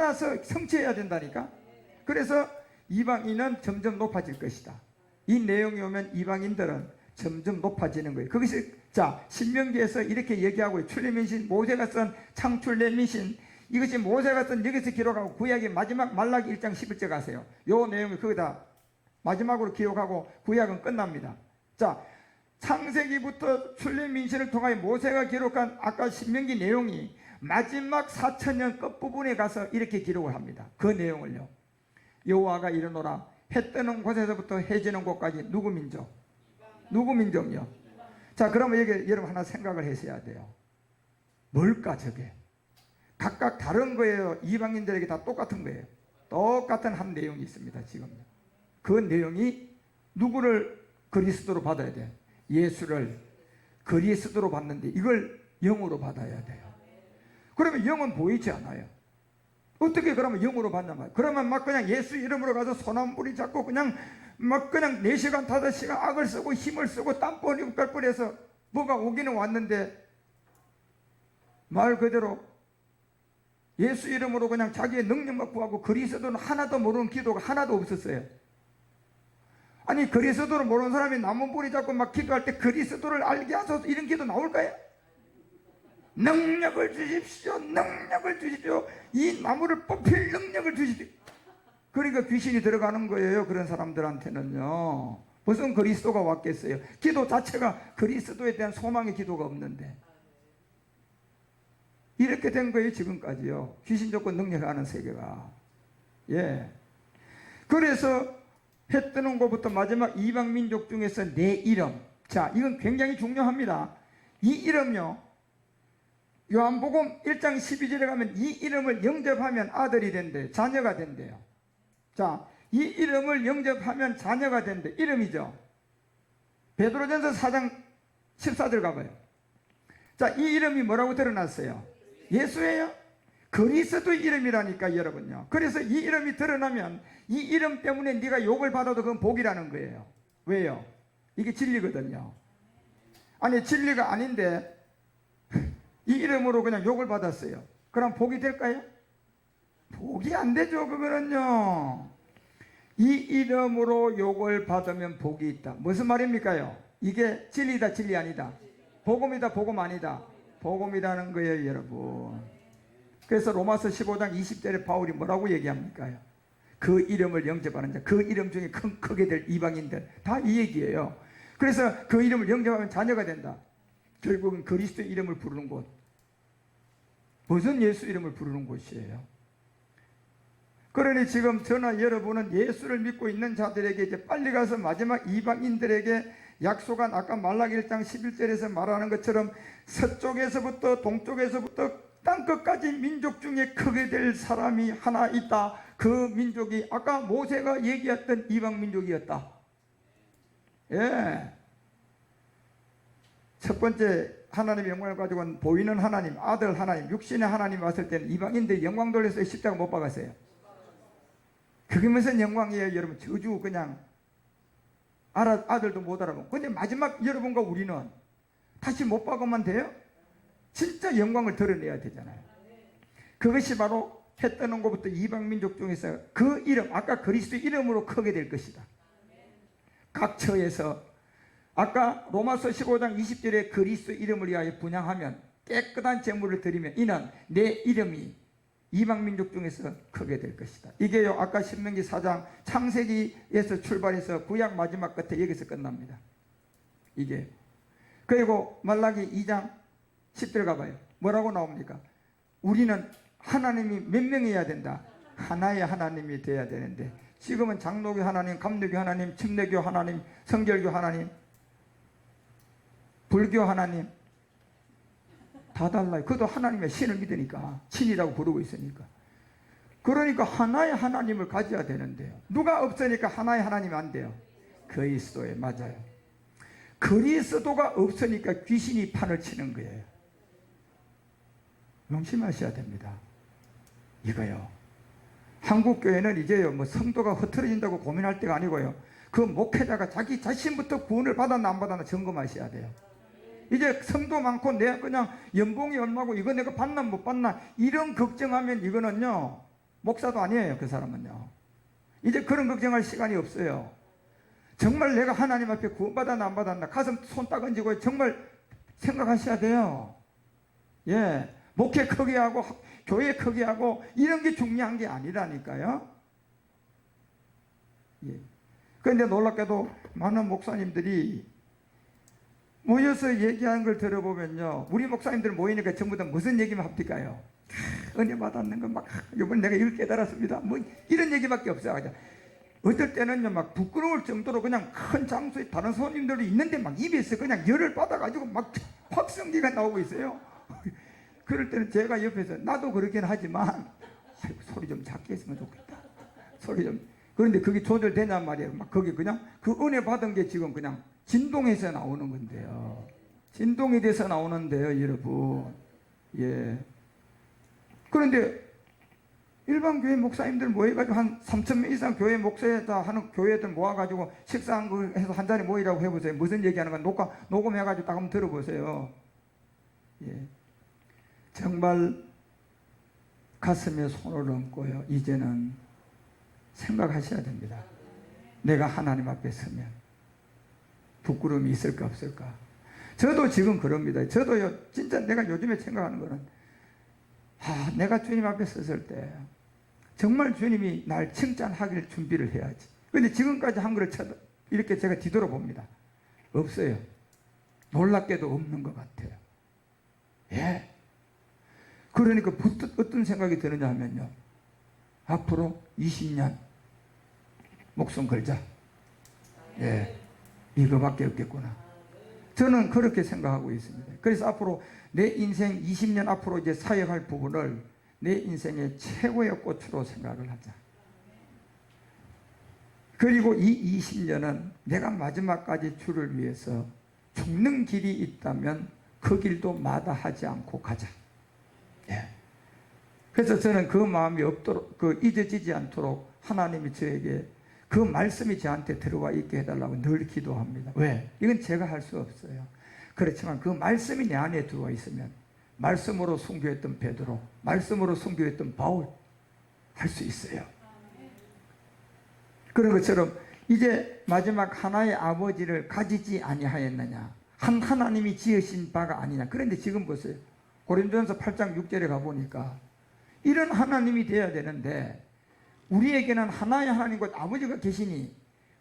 살아서 성취해야 된다니까. 그래서 이방인은 점점 높아질 것이다. 이 내용이 오면 이방인들은 점점 높아지는 거예요. 그것이 자 신명기에서 이렇게 얘기하고 출애민신 모세가 쓴 창출애민신 이것이 모세가 쓴 여기서 기록하고 구약의 마지막 말라기 1장 11절 가세요. 요 내용이 거기다 마지막으로 기록하고 구약은 끝납니다. 자 창세기부터 출애민신을 통하여 모세가 기록한 아까 신명기 내용이 마지막 4천년 끝부분에 가서 이렇게 기록을 합니다. 그 내용을요. 여호와가 이르노라 해 뜨는 곳에서부터 해 지는 곳까지 누구 민족? 누구 민족이요? 자 그러면 여기 여러분 하나 생각을 하셔야 돼요. 뭘까 저게? 각각 다른 거예요. 이방인들에게 다 똑같은 거예요. 똑같은 한 내용이 있습니다. 지금요. 그 내용이 누구를 그리스도로 받아야 돼? 예수를 그리스도로 받는데 이걸 영으로 받아야 돼요. 그러면 영은 보이지 않아요. 어떻게 그러면 영으로 받냔 말이에요. 그러면 막 그냥 예수 이름으로 가서 소나무리 잡고 그냥 막 그냥 4시간 5시간 악을 쓰고 힘을 쓰고 땀 뿌리고 뺄 뻔해서 뭐가 오기는 왔는데 말 그대로 예수 이름으로 그냥 자기의 능력만 구하고 그리스도는 하나도 모르는 기도가 하나도 없었어요. 아니 그리스도를 모르는 사람이 나무 뿌리 잡고 막 기도할 때 그리스도를 알게 하소서 이런 기도 나올까요? 능력을 주십시오. 능력을 주십시오. 이 나무를 뽑힐 능력을 주십시오. 그러니까 귀신이 들어가는 거예요. 그런 사람들한테는요. 무슨 그리스도가 왔겠어요. 기도 자체가 그리스도에 대한 소망의 기도가 없는데 이렇게 된 거예요. 지금까지요. 귀신 잡고 능력하는 세계가. 예. 그래서 해 뜨는 것부터 마지막 이방 민족 중에서 내 이름. 자, 이건 굉장히 중요합니다. 이 이름요. 요한복음 1장 12절에 가면 이 이름을 영접하면 아들이 된대요. 자녀가 된대요. 자, 이 이름을 영접하면 자녀가 된대. 이름이죠. 베드로전서 4장 14절 가봐요. 자, 이 이름이 뭐라고 드러났어요? 예수예요. 그리스도 이름이라니까 여러분요. 그래서 이 이름이 드러나면 이 이름 때문에 네가 욕을 받아도 그건 복이라는 거예요. 왜요? 이게 진리거든요. 아니 진리가 아닌데 이 이름으로 그냥 욕을 받았어요. 그럼 복이 될까요? 복이 안 되죠. 그거는요. 이 이름으로 욕을 받으면 복이 있다. 무슨 말입니까요? 이게 진리다 진리 아니다. 복음이다 복음 아니다. 복음이라는 거예요 여러분. 그래서 로마서 15장 20절에 바울이 뭐라고 얘기합니까? 그 이름을 영접하는 자, 그 이름 중에 크게 될 이방인들 다 이 얘기예요. 그래서 그 이름을 영접하면 자녀가 된다. 결국은 그리스도 이름을 부르는 곳. 무슨 예수 이름을 부르는 곳이에요. 그러니 지금 저나 여러분은 예수를 믿고 있는 자들에게 이제 빨리 가서 마지막 이방인들에게 약속한 아까 말라기 1장 11절에서 말하는 것처럼 서쪽에서부터 동쪽에서부터 땅끝까지 민족 중에 크게 될 사람이 하나 있다. 그 민족이 아까 모세가 얘기했던 이방 민족이었다. 예. 첫 번째 하나님의 영광을 가지고는 보이는 하나님, 아들 하나님, 육신의 하나님 왔을 때는 이방인들이 영광 돌려서 십자가 못 박았어요. 그게 무슨 영광이에요 여러분. 저주 그냥 아들도 못 알아보고. 근데 마지막 여러분과 우리는 다시 못 박으면 돼요? 진짜 영광을 드러내야 되잖아요. 그것이 바로 해 뜨는 것부터 이방 민족 중에서 그 이름, 아까 그리스도 이름으로 크게 될 것이다. 각 처에서 아까 로마서 15장 20절에 그리스도 이름을 위하여 분향하면 깨끗한 제물을 드리면 이는 내 이름이 이방 민족 중에서 크게 될 것이다. 이게요 아까 신명기 4장 창세기에서 출발해서 구약 마지막 끝에 여기서 끝납니다. 이게 그리고 말라기 2장 10절 가봐요. 뭐라고 나옵니까? 우리는 하나님이 몇 명이어야 된다? 하나의 하나님이 돼야 되는데 지금은 장로교 하나님, 감리교 하나님, 침례교 하나님, 성결교 하나님, 불교 하나님 다 달라요. 그것도 하나님의 신을 믿으니까 신이라고 부르고 있으니까. 그러니까 하나의 하나님을 가져야 되는데요. 누가 없으니까 하나의 하나님이 안 돼요? 그리스도에 맞아요. 그리스도가 없으니까 귀신이 판을 치는 거예요. 명심하셔야 됩니다. 이거요. 한국교회는 이제요 뭐 성도가 흐트러진다고 고민할 때가 아니고요. 그 목회자가 자기 자신부터 구원을 받았나 안 받았나 점검하셔야 돼요. 이제 성도 많고 내가 그냥 연봉이 얼마고 이거 내가 받나 못 받나 이런 걱정하면 이거는요 목사도 아니에요. 그 사람은요. 이제 그런 걱정할 시간이 없어요. 정말 내가 하나님 앞에 구원받았나 안 받았나 가슴 손 딱 얹고 정말 생각하셔야 돼요. 예, 목회 크게 하고 교회 크게 하고 이런 게 중요한 게 아니라니까요. 예. 그런데 놀랍게도 많은 목사님들이 모여서 얘기하는 걸 들어보면요, 우리 목사님들 모이니까 전부 다 무슨 얘기만 합니까요? 은혜 받았는 거 막 이번에 내가 이걸 깨달았습니다. 뭐 이런 얘기밖에 없어요. 어떨 때는요 막 부끄러울 정도로 그냥 큰 장소에 다른 손님들도 있는데 막 입에서 그냥 열을 받아가지고 막 확성기가 나오고 있어요. 그럴 때는 제가 옆에서 나도 그렇긴 하지만 아이고, 소리 좀 작게 했으면 좋겠다. 소리 좀. 그런데 그게 조절되냔 말이에요. 막 거기 그냥 그 은혜 받은 게 지금 그냥 진동에서 나오는 건데요. 진동이 돼서 나오는데요, 여러분. 예. 그런데 일반 교회 목사님들 모여가지고 한 3,000명 이상 교회 목사에다 하는 교회들 모아가지고 식사한 거 해서 한 자리 모이라고 해보세요. 무슨 얘기하는 건 녹음해가지고 딱 한번 들어보세요. 예. 정말 가슴에 손을 얹고요. 이제는 생각하셔야 됩니다. 내가 하나님 앞에 서면 부끄러움이 있을까 없을까. 저도 지금 그럽니다. 저도요, 진짜 내가 요즘에 생각하는 거는 내가 주님 앞에 섰을 때 정말 주님이 날 칭찬하길 준비를 해야지. 근데 지금까지 한 거를 이렇게 제가 뒤돌아봅니다. 없어요. 놀랍게도 없는 것 같아요. 예. 그러니까 어떤 생각이 드느냐 하면요, 앞으로 20년 목숨 걸자. 예. 이거밖에 없겠구나. 저는 그렇게 생각하고 있습니다. 그래서 앞으로 내 인생 20년 앞으로 이제 사역할 부분을 내 인생의 최고의 꽃으로 생각을 하자. 그리고 이 20년은 내가 마지막까지 주를 위해서 죽는 길이 있다면 그 길도 마다하지 않고 가자. 예. 그래서 저는 그 마음이 없도록, 잊어지지 않도록 하나님이 저에게 그 말씀이 저한테 들어와 있게 해달라고 늘 기도합니다. 왜? 이건 제가 할 수 없어요. 그렇지만 그 말씀이 내 안에 들어와 있으면 말씀으로 순교했던 베드로, 말씀으로 순교했던 바울 할 수 있어요. 그런 것처럼 이제 마지막 하나의 아버지를 가지지 아니하였느냐, 한 하나님이 지으신 바가 아니냐. 그런데 지금 보세요. 고린도전서 8장 6절에 가보니까 이런 하나님이 되어야 되는데 우리에게는 하나의 하나님 곧 아버지가 계시니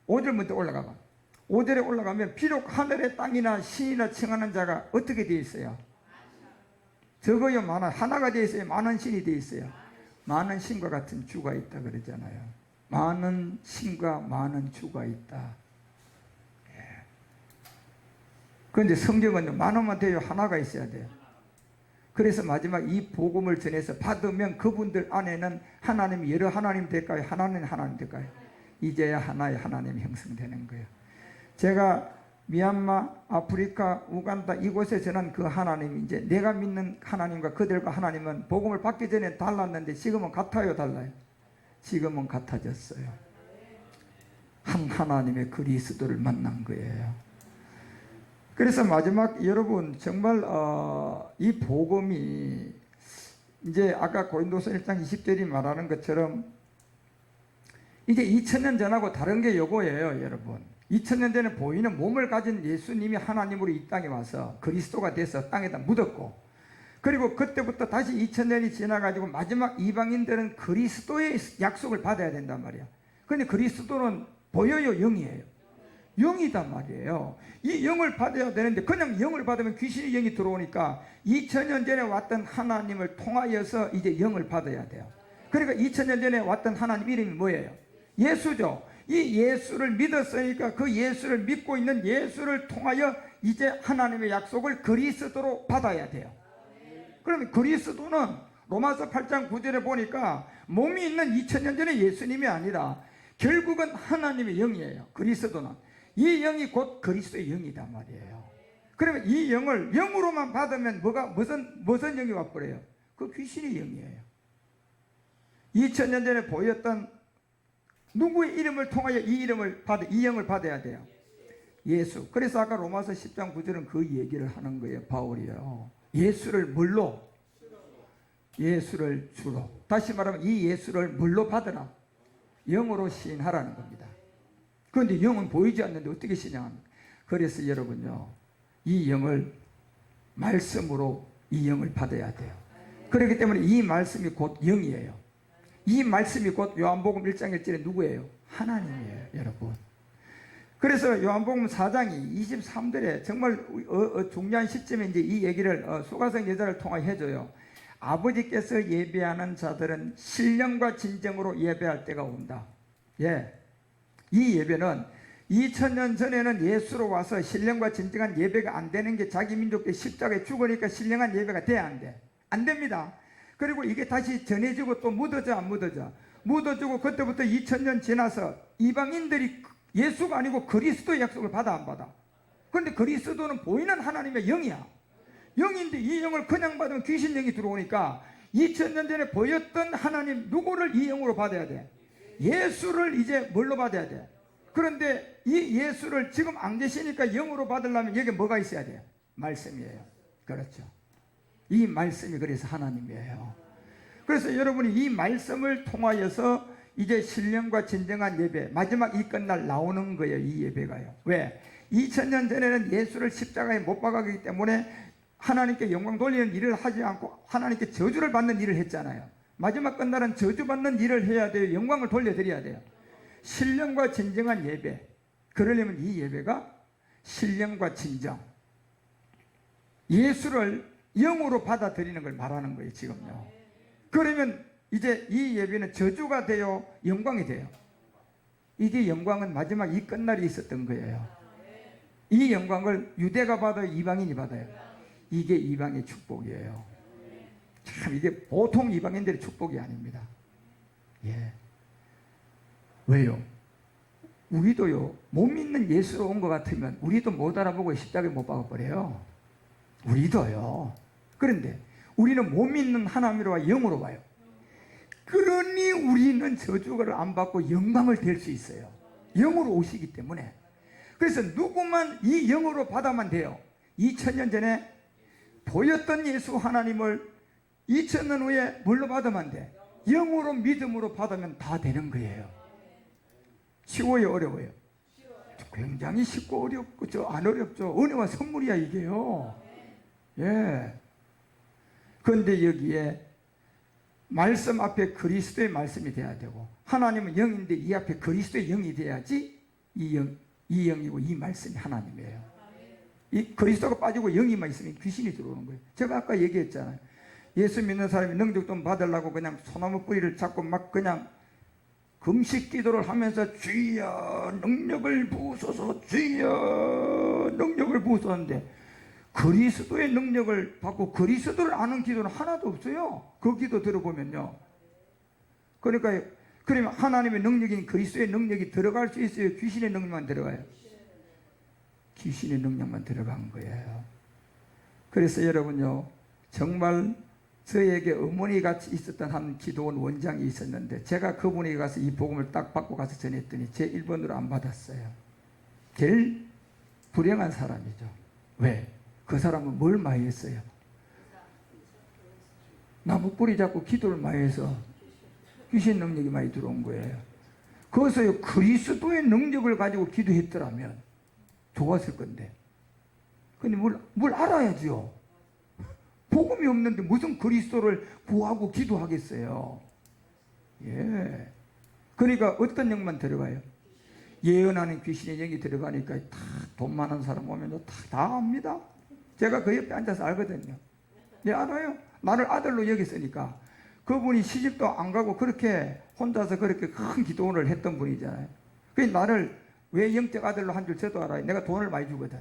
5절부터 올라가봐. 5절에 올라가면 비록 하늘의 땅이나 신이나 청하는 자가 어떻게 되어 있어요? 적어요 많아. 하나가 되어 있어요? 많은 신이 되어 있어요? 많은 신과 같은 주가 있다 그러잖아요. 많은 신과 많은 주가 있다. 예. 그런데 성경은 많으면 돼요? 하나가 있어야 돼요? 그래서 마지막 이 복음을 전해서 받으면 그분들 안에는 하나님이 여러 하나님 될까요? 하나는 하나님 될까요? 이제야 하나의 하나님이 형성되는 거예요. 제가 미얀마, 아프리카, 우간다 이곳에 저는 그 하나님이 이제 내가 믿는 하나님과 그들과 하나님은 복음을 받기 전에 달랐는데 지금은 같아요, 달라요? 지금은 같아졌어요. 한 하나님의 그리스도를 만난 거예요. 그래서 마지막 여러분 정말 이 복음이 이제 아까 고린도서 1장 20절이 말하는 것처럼 이제 2000년 전하고 다른 게 요거예요, 여러분. 2000년 전에 보이는 몸을 가진 예수님이 하나님으로 이 땅에 와서 그리스도가 돼서 땅에다 묻었고, 그리고 그때부터 다시 2000년이 지나가지고 마지막 이방인들은 그리스도의 약속을 받아야 된단 말이야. 그런데 그리스도는 보여요, 영이에요? 영이단 말이에요. 이 영을 받아야 되는데 그냥 영을 받으면 귀신의 영이 들어오니까 2000년 전에 왔던 하나님을 통하여서 이제 영을 받아야 돼요. 그러니까 2000년 전에 왔던 하나님 이름이 뭐예요? 예수죠. 이 예수를 믿었으니까 그 예수를 믿고 있는 예수를 통하여 이제 하나님의 약속을 그리스도로 받아야 돼요. 그러면 그리스도는 로마서 8장 9절에 보니까 몸이 있는 2000년 전에 예수님이 아니라 결국은 하나님의 영이에요. 그리스도는. 이 영이 곧 그리스도의 영이단 말이에요. 그러면 이 영을 영으로만 받으면 무슨 영이 와버려요? 그 귀신의 영이에요. 2000년 전에 보였던 누구의 이름을 통하여 이 영을 받아야 돼요? 예수. 그래서 아까 로마서 10장 9절은 그 얘기를 하는 거예요, 바울이요. 예수를 뭘로? 예수를 주로. 다시 말하면 이 예수를 뭘로 받으라? 영으로 시인하라는 겁니다. 그런데 영은 보이지 않는데 어떻게 신앙합니까? 그래서 여러분요, 이 영을 말씀으로 이 영을 받아야 돼요. 그렇기 때문에 이 말씀이 곧 영이에요. 이 말씀이 곧 요한복음 1장 1절에 누구예요? 하나님이에요, 여러분. 그래서 요한복음 4장이 23절에 정말 중요한 시점에 이제 이 얘기를 수가성 여자를 통하여 해줘요. 아버지께서 예배하는 자들은 신령과 진정으로 예배할 때가 온다. 예. 이 예배는 2000년 전에는 예수로 와서 신령과 진정한 예배가 안 되는 게 자기 민족의 십자가에 죽으니까 신령한 예배가 돼야 안 돼. 안 됩니다. 그리고 이게 다시 전해지고 또 묻어져 안 묻어져? 묻어지고 그때부터 2000년 지나서 이방인들이 예수가 아니고 그리스도의 약속을 받아 안 받아? 그런데 그리스도는 보이는 하나님의 영이야. 영인데 이 영을 그냥 받으면 귀신 영이 들어오니까 2000년 전에 보였던 하나님 누구를 이 영으로 받아야 돼? 예수를 이제 뭘로 받아야 돼? 그런데 이 예수를 지금 안 계시니까 영으로 받으려면 여기 뭐가 있어야 돼요? 말씀이에요. 그렇죠. 이 말씀이 그래서 하나님이에요. 그래서 여러분이 이 말씀을 통하여서 이제 신령과 진정한 예배, 마지막 이 끝날 나오는 거예요. 이 예배가요. 왜? 2000년 전에는 예수를 십자가에 못 박았기 때문에 하나님께 영광 돌리는 일을 하지 않고 하나님께 저주를 받는 일을 했잖아요. 마지막 끝날은 저주받는 일을 해야 돼요. 영광을 돌려드려야 돼요. 신령과 진정한 예배. 그러려면 이 예배가 신령과 진정, 예수를 영으로 받아들이는 걸 말하는 거예요, 지금요. 그러면 이제 이 예배는 저주가 돼요, 영광이 돼요? 이게 영광은 마지막 이 끝날이 있었던 거예요. 이 영광을 유대가 받아요, 이방인이 받아요? 이게 이방의 축복이에요. 참 이게 보통 이방인들의 축복이 아닙니다. 예. 왜요? 우리도요, 못 믿는 예수로 온 것 같으면 우리도 못 알아보고 십자가에 못 박아버려요. 우리도요. 그런데 우리는 못 믿는 하나님으로 와 영으로 와요. 그러니 우리는 저주를 안 받고 영광을 될 수 있어요. 영으로 오시기 때문에. 그래서 누구만 이 영으로 받아만 돼요. 2000년 전에 보였던 예수 하나님을 2000년 후에 뭘로 받으면 돼? 영으로 믿음으로 받으면 다 되는 거예요. 쉬워요, 어려워요? 굉장히 쉽고 어렵고 안 어렵죠. 은혜와 선물이야 이게요. 예. 그런데 여기에 말씀 앞에 그리스도의 말씀이 돼야 되고, 하나님은 영인데 이 앞에 그리스도의 영이 돼야지 이 영이고 이 말씀이 하나님이에요. 이 그리스도가 빠지고 영이만 있으면 귀신이 들어오는 거예요. 제가 아까 얘기했잖아요. 예수 믿는 사람이 능력 좀 받으려고 그냥 소나무 뿌리를 잡고 막 그냥 금식 기도를 하면서 주여 능력을 부으소서, 주여 능력을 부으소서 하는데 그리스도의 능력을 받고 그리스도를 아는 기도는 하나도 없어요. 그 기도 들어보면요. 그러니까 그러면 하나님의 능력인 그리스도의 능력이 들어갈 수 있어요? 귀신의 능력만 들어가요? 귀신의 능력만 들어간 거예요. 그래서 여러분요, 정말 저에게 어머니 같이 있었던 한 기도원 원장이 있었는데 제가 그분에게 가서 이 복음을 딱 받고 가서 전했더니 제 1번으로 안 받았어요. 제일 불행한 사람이죠. 왜? 그 사람은 뭘 많이 했어요? 나무 뿌리 잡고 기도를 많이 해서 귀신 능력이 많이 들어온 거예요. 거기서 그리스도의 능력을 가지고 기도했더라면 좋았을 건데. 근데 뭘 알아야죠. 복음이 없는데 무슨 그리스도를 구하고 기도하겠어요. 예. 그러니까 어떤 영만 들어가요? 예언하는 귀신의 영이 들어가니까 다 돈 많은 사람 오면 다 압니다. 제가 그 옆에 앉아서 알거든요. 예, 알아요. 나를 아들로 여겼으니까. 그분이 시집도 안 가고 그렇게 혼자서 그렇게 큰 기도원을 했던 분이잖아요. 그래서 나를 왜 영적 아들로 한 줄 저도 알아요. 내가 돈을 많이 주거든.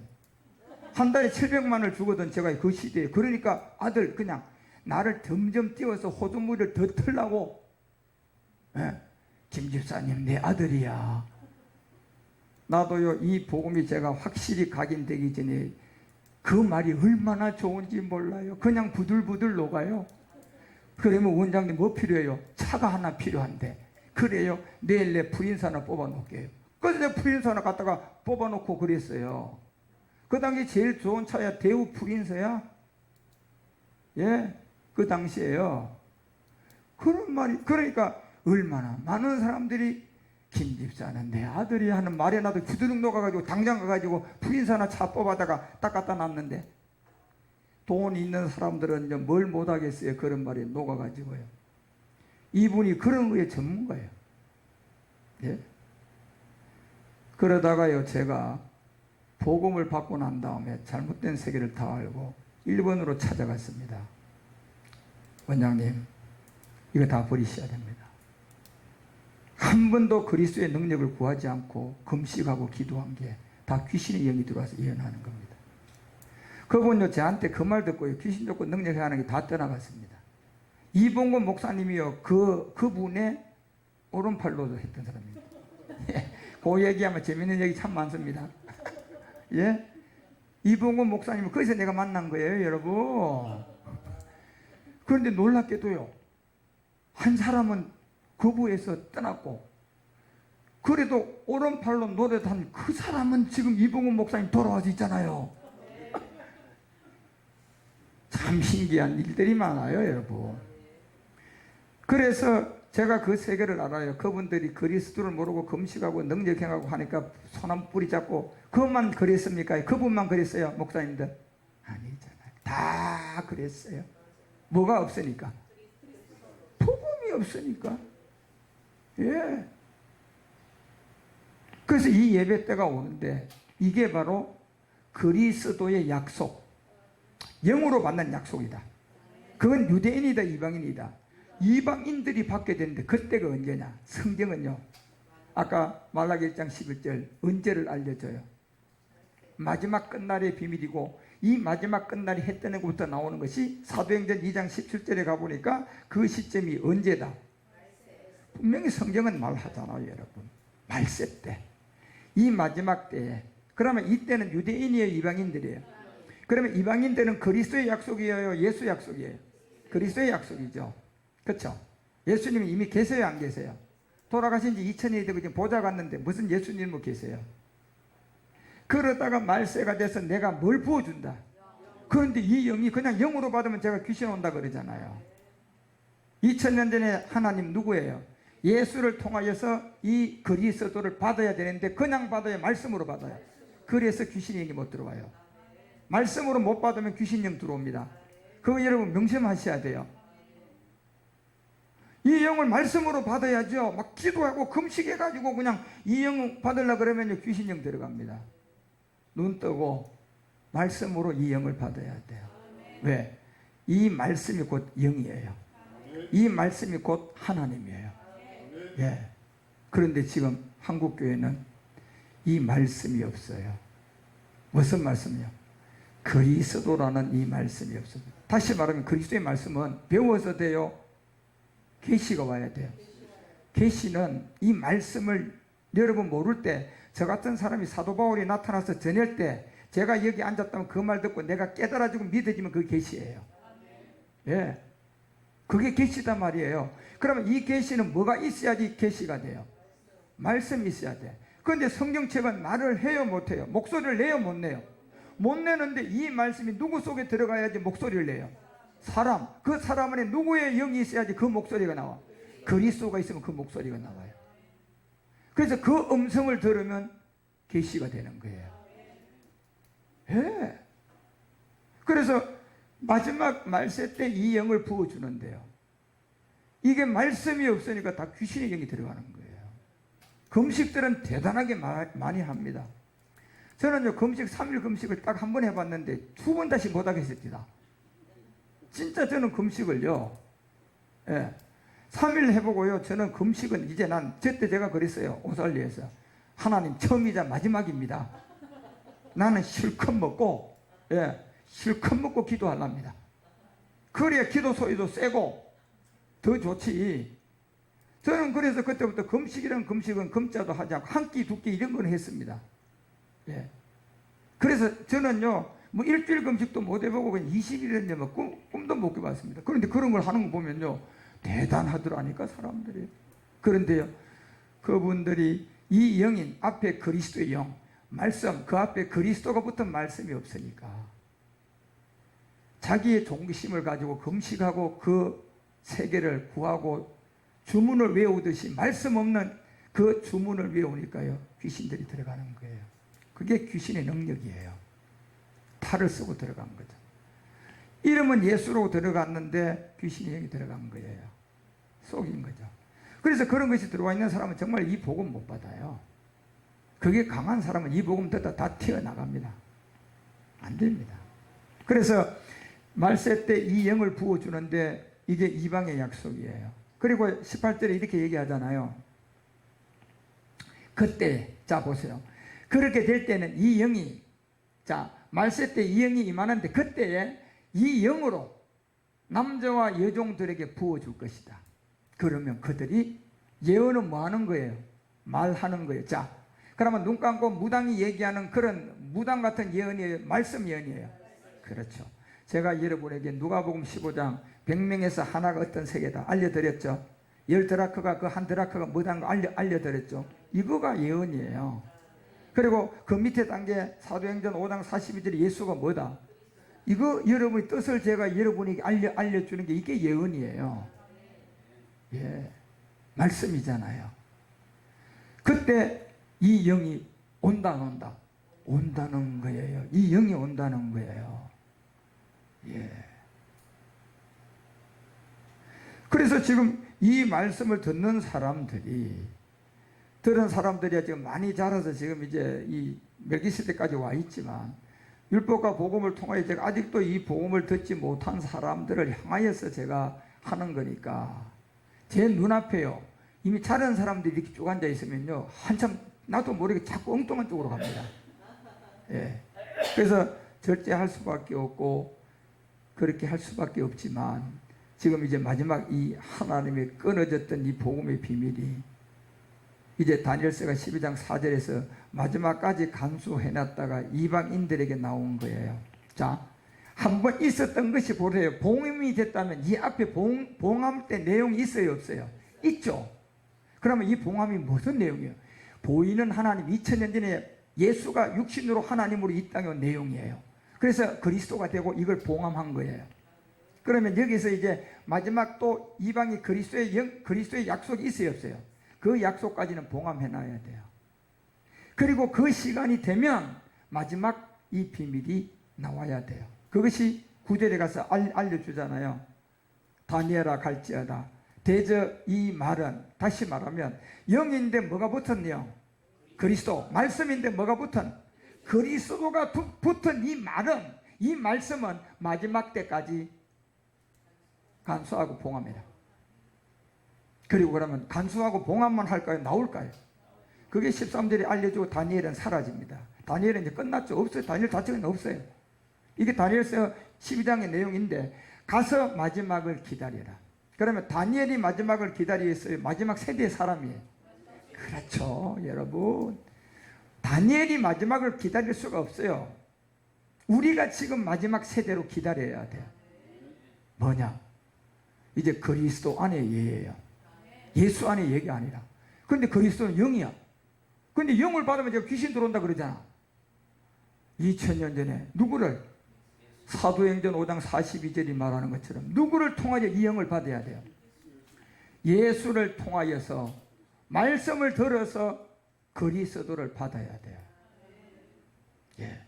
한 달에 700만을 주거든, 제가 그 시대에. 그러니까 아들, 그냥 나를 점점 띄워서 호두무리를 더 틀라고. 예, 김 집사님 내 아들이야. 나도요, 이 복음이 제가 확실히 각인되기 전에 그 말이 얼마나 좋은지 몰라요. 그냥 부들부들 녹아요. 그러면 원장님 뭐 필요해요? 차가 하나 필요한데. 그래요, 내일 내 부인사 하나 뽑아놓을게요. 그래서 내 부인사 하나 갖다가 뽑아놓고 그랬어요. 그 당시 제일 좋은 차야 대우 부인서야. 예, 그 당시에요. 그런 말이, 그러니까 얼마나 많은 사람들이 김 집사는 내 아들이 하는 말에 나도 후두둑 녹아가지고 당장 가가지고 부인사나 차 뽑아다가 딱 갖다 놨는데, 돈 있는 사람들은 이제 뭘 못하겠어요. 그런 말에 녹아가지고요. 이분이 그런 거에 전문가예요. 예? 그러다가요, 제가 복음을 받고 난 다음에 잘못된 세계를 다 알고 일본으로 찾아갔습니다. 원장님, 이거 다 버리셔야 됩니다. 한 번도 그리스도의 능력을 구하지 않고 금식하고 기도한 게 다 귀신의 영이 들어와서 예언하는 겁니다. 그분요, 저한테 그 말 듣고요, 귀신 쫓고 능력해 하는 게 다 떠나갔습니다. 이봉건 목사님이요, 그분의 오른팔로도 했던 사람입니다. 예, 그 얘기하면 재밌는 얘기 참 많습니다. 예? 이봉건 목사님은 거기서 내가 만난 거예요, 여러분. 그런데 놀랍게도요, 한 사람은 거부해서 떠났고, 그래도 오른팔로 노릇한 그 사람은 지금 이봉건 목사님 돌아와서 있잖아요. 참 신기한 일들이 많아요, 여러분. 그래서 제가 그 세계를 알아요. 그분들이 그리스도를 모르고 금식하고 능력행하고 하니까 소나무 뿌리 잡고, 그것만 그랬습니까? 그분만 그랬어요, 목사님들? 아니잖아요. 다 그랬어요. 뭐가 없으니까? 복음이 없으니까. 예. 그래서 이 예배 때가 오는데, 이게 바로 그리스도의 약속, 영으로 받는 약속이다. 그건 유대인이다, 이방인이다. 이방인들이 받게 되는데, 그때가 언제냐? 성경은요, 아까 말라기 1장 11절 언제를 알려줘요. 마지막 끝날의 비밀이고, 이 마지막 끝날이 해 뜨는 것부터 나오는 것이 사도행전 2장 17절에 가보니까 그 시점이 언제다? 분명히 성경은 말하잖아요, 여러분. 말세 때, 이 마지막 때에. 그러면 이때는 유대인이에요, 이방인들이에요? 그러면 이방인들은 그리스도의 약속이에요, 예수 약속이에요? 그리스도의 약속이죠. 그렇죠? 예수님이 이미 계세요, 안 계세요? 돌아가신 지 2000년이 되고 지금 보좌 갔는데 무슨 예수님 뭐 계세요? 그러다가 말세가 돼서 내가 뭘 부어준다. 그런데 이 영이 그냥 영으로 받으면 제가 귀신 온다 그러잖아요. 2000년 전에 하나님 누구예요? 예수를 통하여서 이 그리스도를 받아야 되는데, 그냥 받아야 말씀으로 받아요. 그래서 귀신의 영이 못 들어와요. 말씀으로 못 받으면 귀신영 들어옵니다. 그거 여러분 명심하셔야 돼요. 이 영을 말씀으로 받아야죠. 막 기도하고 금식해가지고 그냥 이 영 받으려고 그러면 귀신영 들어갑니다. 눈 뜨고 말씀으로 이 영을 받아야 돼요. 왜? 이 말씀이 곧 영이에요. 이 말씀이 곧 하나님이에요. 예. 그런데 지금 한국교회는 이 말씀이 없어요. 무슨 말씀이요? 그리스도라는 이 말씀이 없습니다. 다시 말하면 그리스도의 말씀은 배워서 돼요? 계시가 와야 돼요. 계시는 이 말씀을 여러분 모를 때, 저 같은 사람이 사도 바울이 나타나서 전할 때 제가 여기 앉았다면 그 말 듣고 내가 깨달아지고 믿어지면 그게 계시예요. 예, 그게 계시단 말이에요. 그러면 이 계시는 뭐가 있어야지 계시가 돼요? 말씀이 있어야 돼. 그런데 성경책은 말을 해요, 못해요? 목소리를 내요, 못 내요? 못 내는데 이 말씀이 누구 속에 들어가야지 목소리를 내요? 사람. 그 사람 안에 누구의 영이 있어야지 그 목소리가 나와? 그리스도가 있으면 그 목소리가 나와요. 그래서 그 음성을 들으면 계시가 되는 거예요. 예. 그래서 마지막 말세 때 이 영을 부어주는데요, 이게 말씀이 없으니까 다 귀신의 영이 들어가는 거예요. 금식들은 대단하게 많이 합니다. 저는요, 금식 3일 금식을 딱 한 번 해봤는데 2번 다시 못하겠습니다. 진짜 저는 금식을요, 예, 3일 해보고요, 저는 금식은 이제 저때 제가 그랬어요. 오살리에서. 하나님, 처음이자 마지막입니다. 나는 실컷 먹고, 예, 실컷 먹고 기도하랍니다. 그래야 기도 소리도 세고 더 좋지. 저는 그래서 그때부터 금식이란 금식은 금자도 하지 않고 한 끼, 두 끼 이런 건 했습니다. 예. 그래서 저는요, 뭐 일주일 금식도 못 해보고 그냥 20일은 뭐 꿈도 못 꿔봤습니다. 그런데 그런 걸 하는 거 보면요, 대단하더라니까, 사람들이. 그런데요, 그분들이 이 영인 앞에 그리스도의 영, 말씀, 그 앞에 그리스도가 붙은 말씀이 없으니까 자기의 종기심을 가지고 금식하고 그 세계를 구하고 주문을 외우듯이 말씀 없는 그 주문을 외우니까요, 귀신들이 들어가는 거예요. 그게 귀신의 능력이에요. 탈을 쓰고 들어간 거죠. 이름은 예수로 들어갔는데 귀신이 여기 들어간 거예요. 속인 거죠. 그래서 그런 것이 들어와 있는 사람은 정말 이 복음 못 받아요. 그게 강한 사람은 이 복음 듣다 다 튀어나갑니다. 안 됩니다. 그래서 말세 때 이 영을 부어주는데 이게 이방의 약속이에요. 그리고 18절에 이렇게 얘기하잖아요. 그때, 자 보세요. 그렇게 될 때는 이 영이, 자 말세 때 이 영이 임하는데 그때에 이 영으로 남자와 여종들에게 부어줄 것이다. 그러면 그들이 예언은 뭐 하는 거예요? 말하는 거예요. 자, 그러면 눈 감고 무당이 얘기하는 그런 무당 같은 예언이에요? 말씀 예언이에요? 그렇죠. 제가 여러분에게 누가복음 15장 100명에서 하나가 어떤 세계다 알려드렸죠. 10드라크가 그 한 드라크가 뭐다는 거 알려드렸죠. 이거가 예언이에요. 그리고 그 밑에 단계 사도행전 5장 42절에 예수가 뭐다? 이거 여러분의 뜻을 제가 여러분에게 알려주는 게 이게 예언이에요. 예, 말씀이잖아요. 그때 이 영이 온다. 온다는 거예요. 이 영이 온다는 거예요. 예. 그래서 지금 이 말씀을 듣는 사람들이 지금 많이 자라서 지금 이제 이 멜기세덱까지 와 있지만 율법과 복음을 통하여 제가 아직도 이 복음을 듣지 못한 사람들을 향하여서 제가 하는 거니까 제 눈앞에요. 이미 자른 사람들이 이렇게 쭉 앉아 있으면요. 한참 나도 모르게 자꾸 엉뚱한 쪽으로 갑니다. 예. 그래서 절제할 수밖에 없고 그렇게 할 수밖에 없지만 지금 이제 마지막 이 하나님의 끊어졌던 이 복음의 비밀이 이제 다니엘서가 12장 4절에서 마지막까지 간수해놨다가 이방인들에게 나온 거예요. 자, 한번 있었던 것이 보세요. 봉함이 됐다면 이 앞에 봉함 때 내용이 있어요, 없어요? 있죠. 그러면 이 봉함이 무슨 내용이에요? 보이는 하나님 2000년 전에 예수가 육신으로 하나님으로 이 땅에 온 내용이에요. 그래서 그리스도가 되고 이걸 봉함한 거예요. 그러면 여기서 이제 마지막 또 이방이 그리스도의 약속이 있어요, 없어요? 그 약속까지는 봉함해놔야 돼요. 그리고 그 시간이 되면 마지막 이 비밀이 나와야 돼요. 그것이 9절에 가서 알려주잖아요. 다니엘아 갈지어다. 대저 이 말은 다시 말하면 영인데 뭐가 붙었네요? 그리스도. 말씀인데 뭐가 붙은? 그리스도가 붙은 이 말씀은 마지막 때까지 간수하고 봉합니다. 그리고 그러면 간수하고 봉합만 할까요? 나올까요? 그게 13절에 알려주고 다니엘은 사라집니다. 다니엘은 이제 끝났죠. 없어요. 다니엘 자체는 없어요. 이게 다니엘서 12장의 내용인데 가서 마지막을 기다려라. 그러면 다니엘이 마지막을 기다리겠어요? 마지막 세대의 사람이에요. 그렇죠, 여러분. 다니엘이 마지막을 기다릴 수가 없어요. 우리가 지금 마지막 세대로 기다려야 돼요. 뭐냐? 이제 그리스도 안에 예예요. 예수 안에 예가 아니라. 근데 그리스도는 영이야. 근데 영을 받으면 제가 귀신 들어온다 그러잖아. 2000년 전에 누구를? 사도행전 5장 42절이 말하는 것처럼 누구를 통하여 이 영을 받아야 돼요? 예수를 통하여서 말씀을 들어서 그리스도를 받아야 돼요. 예.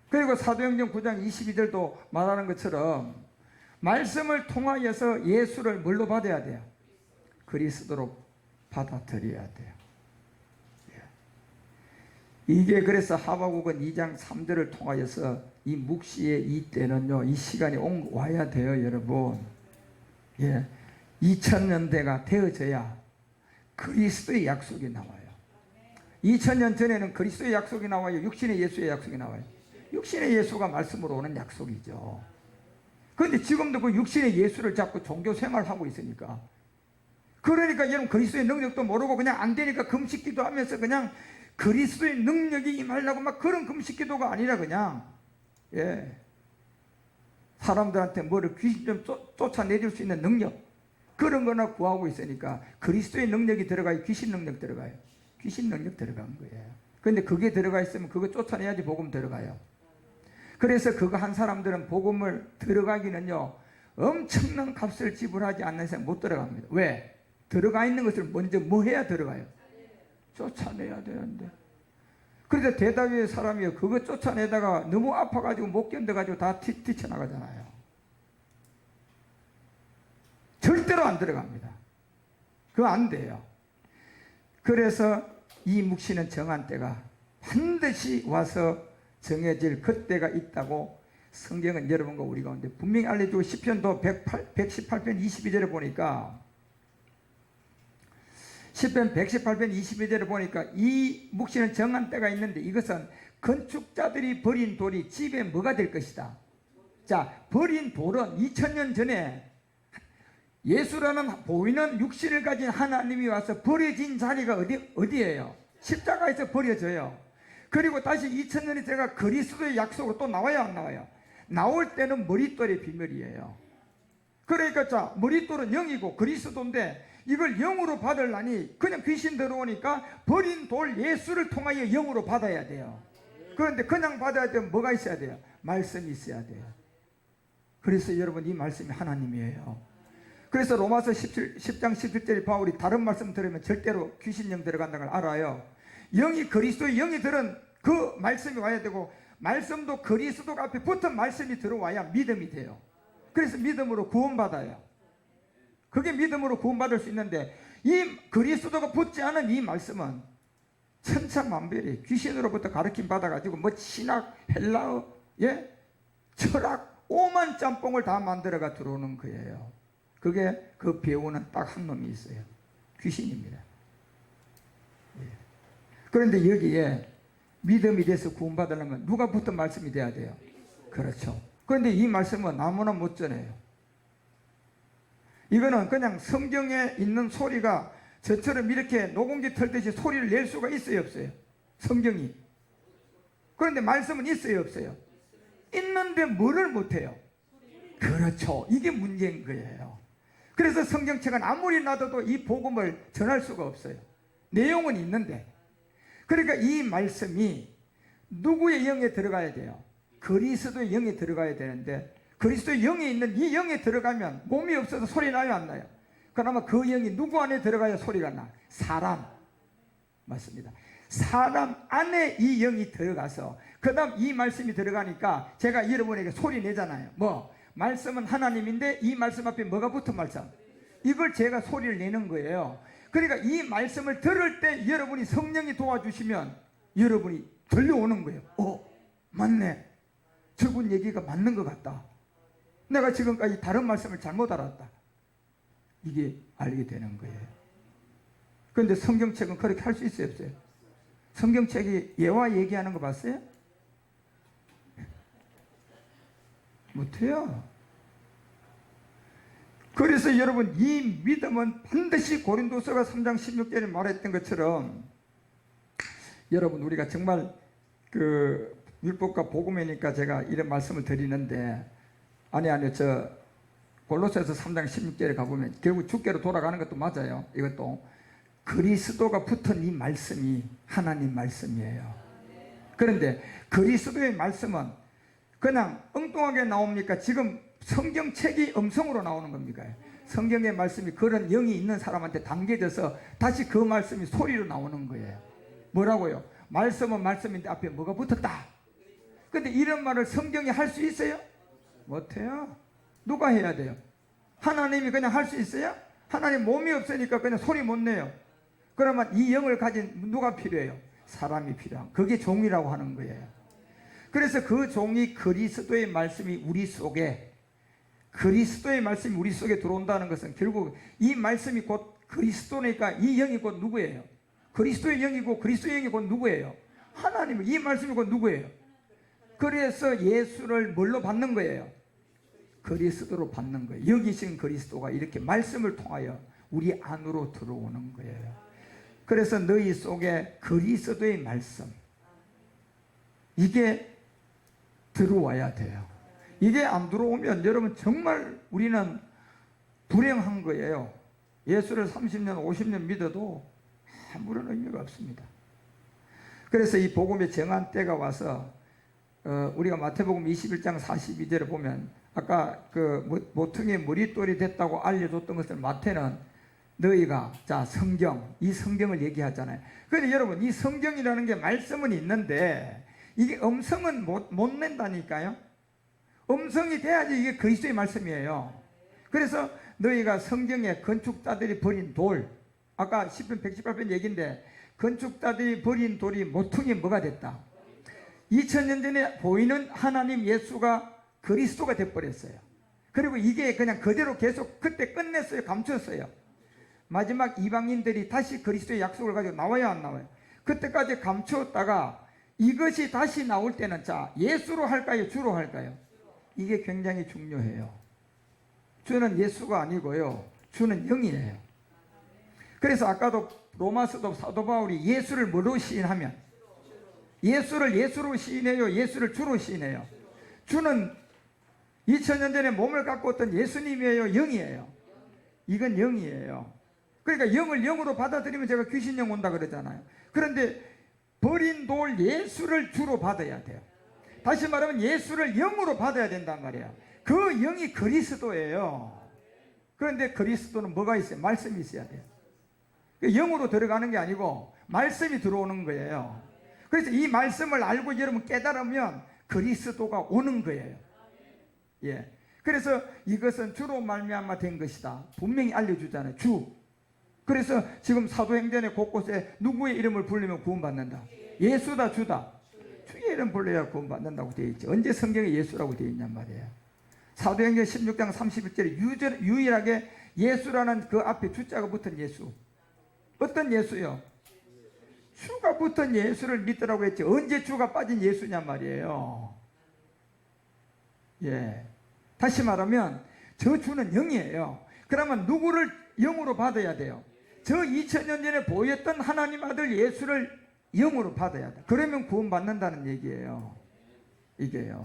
그리고 사도행전 9장 22절도 말하는 것처럼 말씀을 통하여서 예수를 뭘로 받아야 돼요? 그리스도로 받아들여야 돼요. 예. 이게 그래서 하박국은 2장 3절을 통하여서 이 묵시의 이 때는요, 이 시간이 와야 돼요, 여러분. 예. 2000년대가 되어져야 그리스도의 약속이 나와요. 2000년 전에는 그리스도의 약속이 나와요? 육신의 예수의 약속이 나와요? 육신의 예수가 말씀으로 오는 약속이죠. 그런데 지금도 그 육신의 예수를 잡고 종교 생활하고 있으니까, 그러니까 여러분 그리스도의 능력도 모르고 그냥 안 되니까 금식기도 하면서 그냥 그리스도의 능력이 임하려고 막 그런 금식기도가 아니라 그냥, 예, 사람들한테 뭐를 귀신 좀 쫓아내줄 수 있는 능력, 그런 거나 구하고 있으니까 그리스도의 능력이 들어가요? 귀신 능력 들어가요? 귀신 능력 들어간 거예요. 그런데 그게 들어가 있으면 그거 쫓아내야지 복음 들어가요. 그래서 그거 한 사람들은 복음을 들어가기는요, 엄청난 값을 지불하지 않는 이상 못 들어갑니다. 왜? 들어가 있는 것을 먼저 뭐 해야 들어가요? 쫓아내야 되는데. 그래서 대다윗의 사람이 그거 쫓아내다가 너무 아파가지고 못 견뎌가지고 다 뛰쳐나가잖아요. 절대로 안 들어갑니다. 그거 안 돼요. 그래서 이 묵시는 정한 때가 반드시 와서 정해질 그때가 있다고 성경은 여러분과 우리 가운데 분명히 알려주고, 시편도 118편 22절에 보니까, 시편 118편 22절에 보니까 이 묵시는 정한 때가 있는데, 이것은 건축자들이 버린 돌이 집에 뭐가 될 것이다. 자, 버린 돌은 2000년 전에 예수라는 보이는 육신을 가진 하나님이 와서 버려진 자리가 어디예요? 십자가에서 버려져요. 그리고 다시 2000년이 제가 그리스도의 약속으로 또 나와요, 안 나와요? 나올 때는 머릿돌의 비밀이에요. 그러니까 자, 머릿돌은 영이고 그리스도인데, 이걸 영으로 받으려니 그냥 귀신 들어오니까 버린 돌 예수를 통하여 영으로 받아야 돼요. 그런데 그냥 받아야 되면 뭐가 있어야 돼요? 말씀이 있어야 돼요. 그래서 여러분, 이 말씀이 하나님이에요. 그래서 로마서 10장 17절에 바울이 다른 말씀 들으면 절대로 귀신령 들어간다는 걸 알아요. 영이, 그리스도의 영이 들은 그 말씀이 와야 되고, 말씀도 그리스도 앞에 붙은 말씀이 들어와야 믿음이 돼요. 그래서 믿음으로 구원받아요. 그게 믿음으로 구원받을 수 있는데, 이 그리스도가 붙지 않은 이 말씀은 천차만별이 귀신으로부터 가르침 받아가지고 뭐 신학, 헬라어, 예? 철학, 오만 짬뽕을 다 만들어가 들어오는 거예요. 그게 그 배우는 딱 한 놈이 있어요. 귀신입니다. 예. 그런데 여기에 믿음이 돼서 구원받으려면 누가 붙은 말씀이 돼야 돼요? 그렇죠. 그런데 이 말씀은 아무나 못 전해요. 이거는 그냥 성경에 있는 소리가 저처럼 이렇게 녹음기 틀듯이 소리를 낼 수가 있어요, 없어요? 성경이. 그런데 말씀은 있어요, 없어요? 있는데 뭐를 못해요? 그렇죠. 이게 문제인 거예요. 그래서 성경책은 아무리 놔둬도 이 복음을 전할 수가 없어요. 내용은 있는데. 그러니까 이 말씀이 누구의 영에 들어가야 돼요? 그리스도의 영에 들어가야 되는데, 그리스도의 영에 있는 이 영에 들어가면 몸이 없어서 소리 나요, 안 나요? 그러면 그 영이 누구 안에 들어가야 소리가 나? 사람. 맞습니다. 사람 안에 이 영이 들어가서 그 다음 이 말씀이 들어가니까 제가 여러분에게 소리 내잖아요. 뭐? 말씀은 하나님인데 이 말씀 앞에 뭐가 붙은 말씀? 이걸 제가 소리를 내는 거예요. 그러니까 이 말씀을 들을 때 여러분이 성령이 도와주시면 여러분이 들려오는 거예요. 맞네. 저분 얘기가 맞는 것 같다. 내가 지금까지 다른 말씀을 잘못 알았다. 이게 알게 되는 거예요. 그런데 성경책은 그렇게 할 수 있어요, 없어요? 성경책이 예화 얘기하는 거 봤어요? 못해요. 그래서 여러분, 이 믿음은 반드시 고린도서가 3장 16절에 말했던 것처럼, 여러분, 우리가 정말 그 율법과 복음이니까 제가 이런 말씀을 드리는데, 아니요, 저 골로새서 3장 16절에 가보면 결국 주께로 돌아가는 것도 맞아요. 이것도 그리스도가 붙은 이 말씀이 하나님 말씀이에요. 그런데 그리스도의 말씀은 그냥 엉뚱하게 나옵니까? 지금 성경책이 음성으로 나오는 겁니까? 성경의 말씀이 그런 영이 있는 사람한테 당겨져서 다시 그 말씀이 소리로 나오는 거예요. 뭐라고요? 말씀은 말씀인데 앞에 뭐가 붙었다. 근데 이런 말을 성경이 할 수 있어요? 못해요. 누가 해야 돼요? 하나님이 그냥 할 수 있어요? 하나님 몸이 없으니까 그냥 소리 못 내요. 그러면 이 영을 가진 누가 필요해요? 사람이 필요한. 그게 종이라고 하는 거예요. 그래서 그 종이 그리스도의 말씀이 우리 속에, 그리스도의 말씀이 우리 속에 들어온다는 것은 결국 이 말씀이 곧 그리스도니까 이 영이 곧 누구예요? 그리스도의 영이고 그리스도의 영이 곧 누구예요? 하나님. 이 말씀이 곧 누구예요? 그래서 예수를 뭘로 받는 거예요? 그리스도로 받는 거예요. 여기 계신 그리스도가 이렇게 말씀을 통하여 우리 안으로 들어오는 거예요. 그래서 너희 속에 그리스도의 말씀, 이게 들어와야 돼요. 이게 안 들어오면 여러분 정말 우리는 불행한 거예요. 예수를 30년 50년 믿어도 아무런 의미가 없습니다. 그래서 이 복음의 정한 때가 와서 우리가 마태복음 21장 42절에 보면 아까 그 모퉁이 머릿돌이 됐다고 알려줬던 것을 마태는 너희가 자 성경, 이 성경을 얘기하잖아요. 그런데 여러분 이 성경이라는 게 말씀은 있는데 이게 음성은 못 낸다니까요. 음성이 돼야지 이게 그리스도의 말씀이에요. 그래서 너희가 성경에 건축자들이 버린 돌, 아까 10편 118편 얘기인데 건축자들이 버린 돌이 모퉁이 뭐가 됐다? 2000년 전에 보이는 하나님 예수가 그리스도가 돼버렸어요. 그리고 이게 그냥 그대로 계속 그때 끝냈어요. 감췄어요. 마지막 이방인들이 다시 그리스도의 약속을 가지고 나와요, 안 나와요? 그때까지 감추었다가 이것이 다시 나올 때는 자 예수로 할까요, 주로 할까요? 이게 굉장히 중요해요. 주는 예수가 아니고요, 주는 영이에요. 그래서 아까도 로마서도 사도 바울이 예수를 뭐로 시인하면 예수를 예수로 시인해요, 예수를 주로 시인해요. 주는 2000년 전에 몸을 갖고 왔던 예수님이에요, 영이에요? 이건 영이에요. 그러니까 영을 영으로 받아들이면 제가 귀신영 온다 그러잖아요. 그런데 버린 돌 예수를 주로 받아야 돼요. 다시 말하면 예수를 영으로 받아야 된단 말이에요. 그 영이 그리스도예요. 그런데 그리스도는 뭐가 있어요? 말씀이 있어야 돼요. 영으로 들어가는 게 아니고 말씀이 들어오는 거예요. 그래서 이 말씀을 알고 여러분 깨달으면 그리스도가 오는 거예요. 예. 그래서 이것은 주로 말미암아 된 것이다. 분명히 알려주잖아요. 주. 그래서 지금 사도행전의 곳곳에 누구의 이름을 부르면 구원받는다. 예수다, 주다. 주의 이름 불러야 구원받는다고 되어 있죠. 언제 성경에 예수라고 되어 있냔 말이에요. 사도행전 16장 31절에 유일하게 예수라는 그 앞에 주자가 붙은 예수. 어떤 예수요? 주가 붙은 예수를 믿더라고 했죠. 언제 주가 빠진 예수냔 말이에요. 예. 다시 말하면 저 주는 영이에요. 그러면 누구를 영으로 받아야 돼요? 저 2000년 전에 보였던 하나님 아들 예수를 영으로 받아야 돼. 그러면 구원받는다는 얘기예요. 이게요.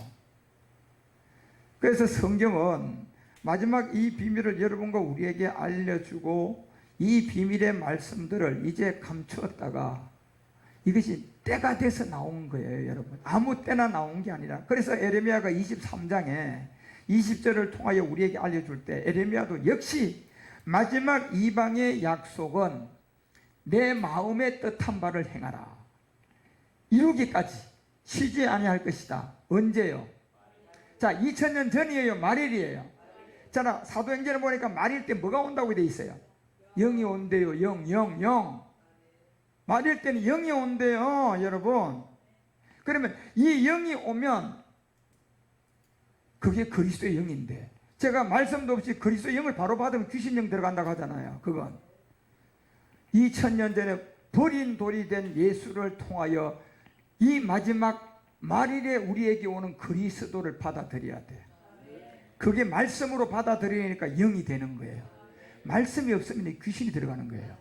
그래서 성경은 마지막 이 비밀을 여러분과 우리에게 알려주고 이 비밀의 말씀들을 이제 감추었다가 이것이 때가 돼서 나온 거예요, 여러분. 아무 때나 나온 게 아니라. 그래서 에레미야가 23장에 20절을 통하여 우리에게 알려줄 때 에레미야도 역시 마지막 이방의 약속은 내 마음의 뜻한 바를 행하라. 이루기까지 쉬지 아니할 것이다. 언제요? 자, 2000년 전이에요, 말일이에요? 자, 사도행전을 보니까 말일 때 뭐가 온다고 되어 있어요? 영이 온대요. 영. 말일 때는 영이 온대요, 여러분. 그러면 이 영이 오면 그게 그리스도의 영인데, 제가 말씀도 없이 그리스도의 영을 바로 받으면 귀신영 들어간다고 하잖아요. 그건 2000년 전에 버린 돌이 된 예수를 통하여 이 마지막 말일에 우리에게 오는 그리스도를 받아들여야 돼. 그게 말씀으로 받아들이니까 영이 되는 거예요. 말씀이 없으면 귀신이 들어가는 거예요.